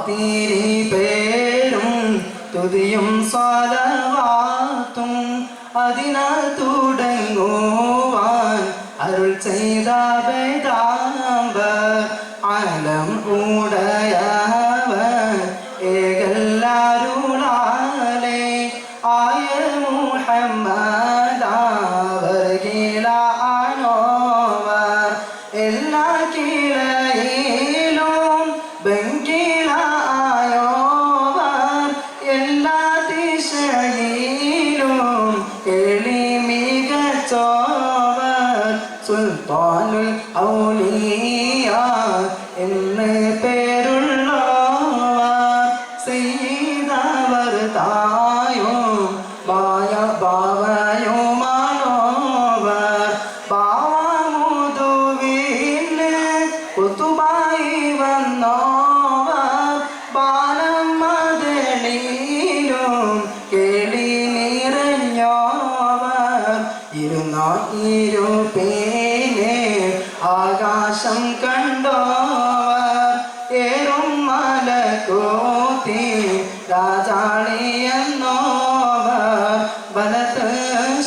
ആത്തിരി പേരും തുതിയും സ്വലവാത്തും അതിനാൽ തുടങ്ങുവാൻ അരുൾ ചെയ്ത വേദാംബർ ആലം ഉടയവൻ ഏകല്ലാരുളാലെ ആയ മുഹമ്മദാവർഗിലാനോവർ എല്ലാ കീഴയിലും ബങ്കിലായോവർ എല്ലാ ദിശയിലും എളി മികച്ചോവർ സുൽത്താനുൽ ഔലിയ എന്ന് പേരുള്ളവർ സയ്യിദവർ തായും ഭാവയുമാനോവർ ഭാവമുതുവിന് കുത്തുബായി വന്നോവർ ബാലം മദനിലും കേളി നിറഞ്ഞോവർ ഇരുപേനെ ആകാശം കണ്ടോവർ ഏറും മലക്കൂത്തി രാജാളിയെന്നോവർ വലത്ത്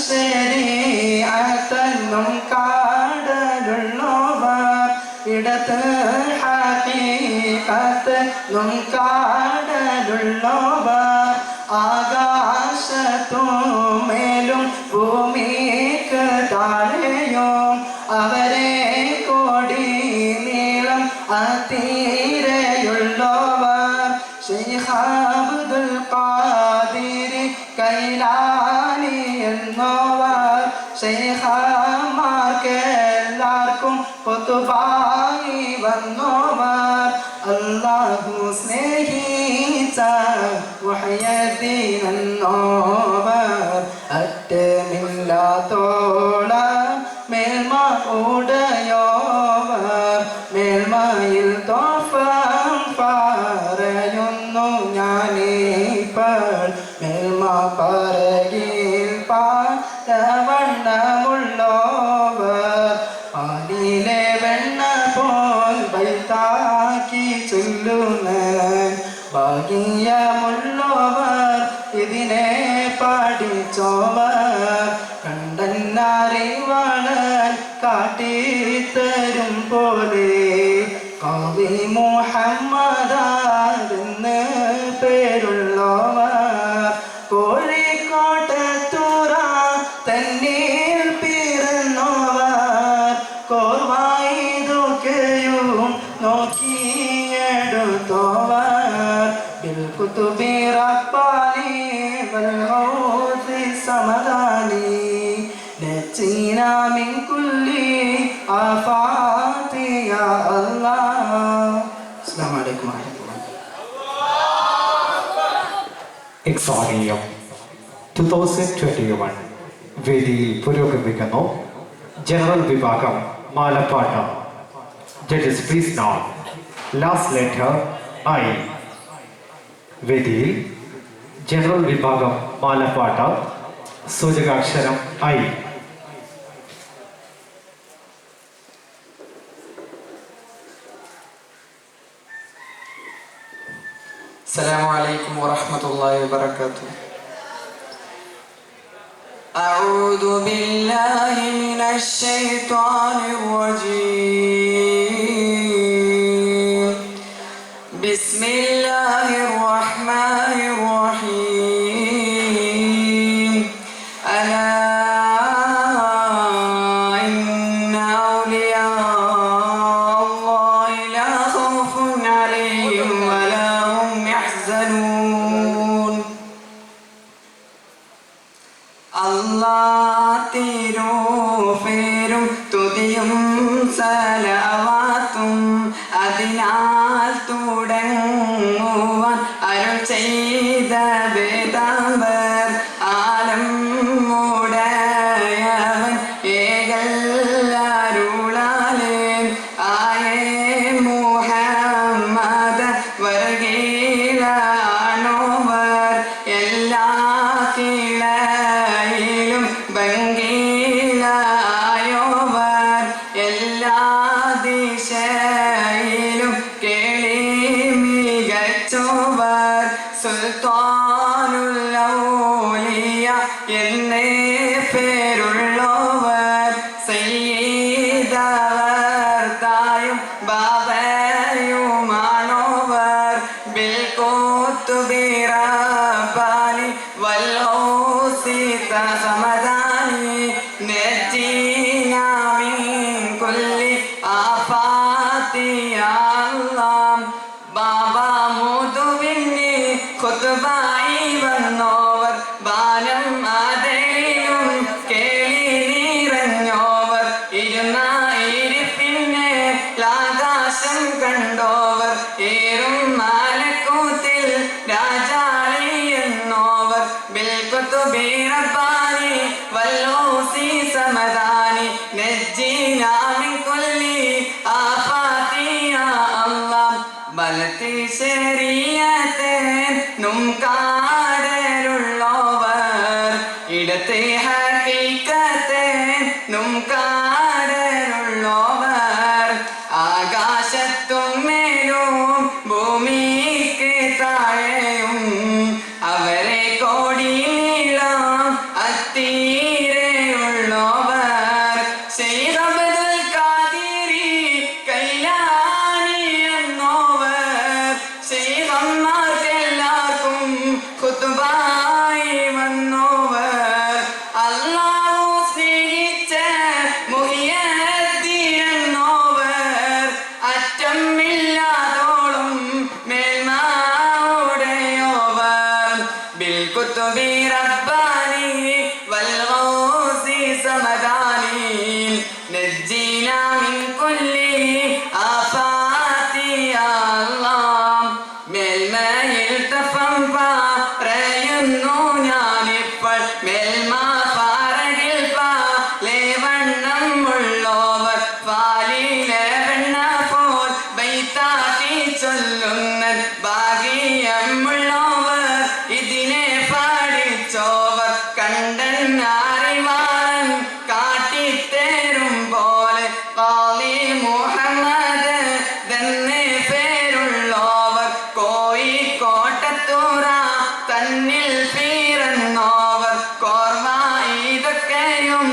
ശരീഅത്തെന്നും കാടലുള്ളോവർ ഇടത്ത് ഹഖീഖത്തെന്നും കാടലുള്ളോവർ ആകാശത്തും മേലും ഭൂമിക്ക് താഴെയും അവരെ കോടി നീളം അതീരയുള്ളവർ ശൈഖ് അബ്ദുൽ ഖാദിർ കൈലാനി എന്നോവർ ശൈഖമാർക്കെല്ലാവർക്കും ഖുതുബായി വന്നോവർ അല്ലാഹു സ്നേഹിച്ച മുഹയ്യദ്ദീൻ എന്നോവർ അറ്റമില്ലാത്തോളം മേൽമ ഉടയോവർ മേൽമയിൽ തോഫം പറയുന്നു ഞാനിപ്പോൾ മേൽമ പറകിൽ പാരവണ്ണമുള്ളോവർ പാലിലെ വെണ്ണ പോൽ ബൈത്താക്കി ചൊല്ലുന്ന ഭാഗ്യമുള്ളവർ ഇതിനെ പഠിച്ചോവർ കണ്ടന്നറിവളൻ കാട്ടിത്തരും പോലെ കവി മുഹമ്മദെന്ന് പേരുള്ളവർ കോഴിക്കോട്ടത്തുറ തന്നിൽ പിറന്നവർ കോർവായിതൊക്കെയും നോക്കിയെടുത്തോവർ ബിൽകുതുബി റബ്ബാനി വൽഗൗസി സമദാനി നജ്ജിനാ മിൻ കുല്ലി ആഫാതി യാ അല്ലാഹ്. അസ്സലാമു അലൈക്കും വറഹ്മത്തുള്ളാഹി. എക്സാമിയം 2021 വേദിയിൽ പുരോഗമിക്കുന്നു. ജനറൽ വിഭാഗം മാലപ്പാട്ട്. Judges please note last letter I. വേദിയിൽ ജനറൽ വിഭാഗം മാലപ്പാട്ട് സൂചകാക്ഷരം ഐ. السلام عليكم ورحمة الله وبركاته. أعوذ بالله من الشيطان الرجيم. بسم الله الرحمن الرحيم. ألا إن أولياء الله لا خوف عليهم ولا هم يحزنون. Allah തിരുഫേരും തുതിയും സലവാത്തും അതിനാൽ തുടങ്ങുവാൻ അരുൾ ചെയ്ത വേദാംബർ ആലം ഉടയവൻ ഏകല്ലാരുളാലെ ആയേ മുഹമ്മദ് വർഗീലാണോവർ എല്ലാ കിളയിലും ഭംഗിലായോവർ എല്ലാ ദിശയിലും കേളി മികച്ച ചെയ്തവർ തായും ബാബയുമാണോവർ ബിൽകൂത്തുബി റബ്ബാനി വൽഹൗസി സമദാനി നജ്ജിനാ മിൻ കുല്ലി ആഫാതി യാ അല്ലാഹ്. ബാബ മുതുവിന് ഖുത്ബായി വന്നോവർ ബാലം ആദരിലും കേളി നിറഞ്ഞോവർ ഇരുന്നായിരിപ്പിന്നെ ആകാശം കണ്ടോവർ ഏറും മാലക്കൂത്തിൽ രാജാളി എന്നോവർ ബിൽകുതുബി റബ്ബാനി വൽഹൗസി സമദാനി നജ്ജിനാ മിൻ കുല്ലി ആഫാതി യാ അല്ലാഹ്. ബലത്തി ശരീഅത്തെ കാടലുള്ളോവർ ഇടത്തെ ഹഖീഖത്തെ കാടലുള്ളോവർ ആകാശത്തും മേലും ഭൂമിക്ക് താഴെയും അവരെ കോടി നീളം അത്തീരെയുള്ളോവർ ശൈഖ് അബ്ദുൽ ഖാദിരി കൈലാനി എന്നോവർ ശൈഖന്മാർക്കെല്ലാവർക്കും ഖുത്ബായി വന്നോവർ അല്ലാഹു സ്നേഹിച്ച മുഹിയദ്ദീൻ എന്നോവർ അറ്റമില്ലാതോളം മേൽമാവുടയോവർ ബിൽകുതുബി റബ്ബാനി വൽഗൗസി സമദാനി നജ്ജിനാ മിൻ കുല്ലി ആഫാതി യാ അല്ലാഹ്. മേൽമയിൽ തഫം പറയുന്നു ഞാനിപ്പോൾ മേൽമ പാറകിൽ പാലേവണ്ണം ഉള്ളോവർ പാലിലെ വെണ്ണ പോൽ ബൈത്താക്കി ചൊല്ലുന്ന ഭാഗ്യമുള്ളോവർ ഇതിനെ പാടിച്ചോവർ കണ്ടൻ അറിവാൻ കാട്ടിത്തേരും പോലെ ഖാലി മുഹമ്മദ് തന്നെ പേരുള്ളോവർ കോഴിക്കോട്ടത്തൂറ തന്നിൽ പിറന്നോവർ കോർമ ഇതൊക്കെയും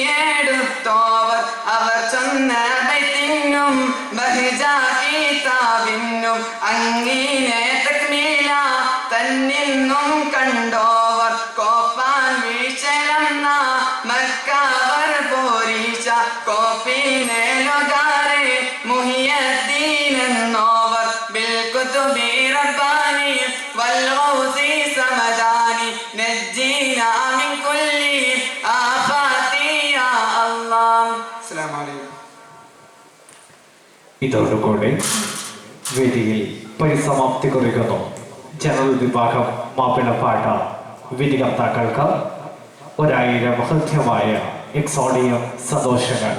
നോക്കിയെടുത്തോവർ അവർ ചൊന്ന ബൈത്തിനും ബഹ്ജാ കിതാബിനും അങ്ങിനെ തക്മീല തന്നിന്നും കണ്ടോവർ കോപ്പാൻ വീഴ്ചലെന്ന മക്കവർ പോരീശ കോപ്പിനെ ലൊകാരെ മുഹിയദ്ദീൻ എന്നോവർ ബിൽകുതുബി റബ്ബാനി വൽഗൗസി സമദാനി നജ്ജിനാ മിൻ കുല്ലി ആഫാതി യാ അല്ലാഹ്. അസ്സലാമു അലൈക്കും. ഇതോടുകൂടി വേദിയിൽ പരിസമാപ്തി കുറിക്കുന്നു. ജനറൽ വിഭാഗം മാപ്പിളപ്പാട്ട വിധികർത്താക്കൾക്ക് 1000 ഹൃദ്യമായ എക്സോഡിയം സന്തോഷങ്ങൾ.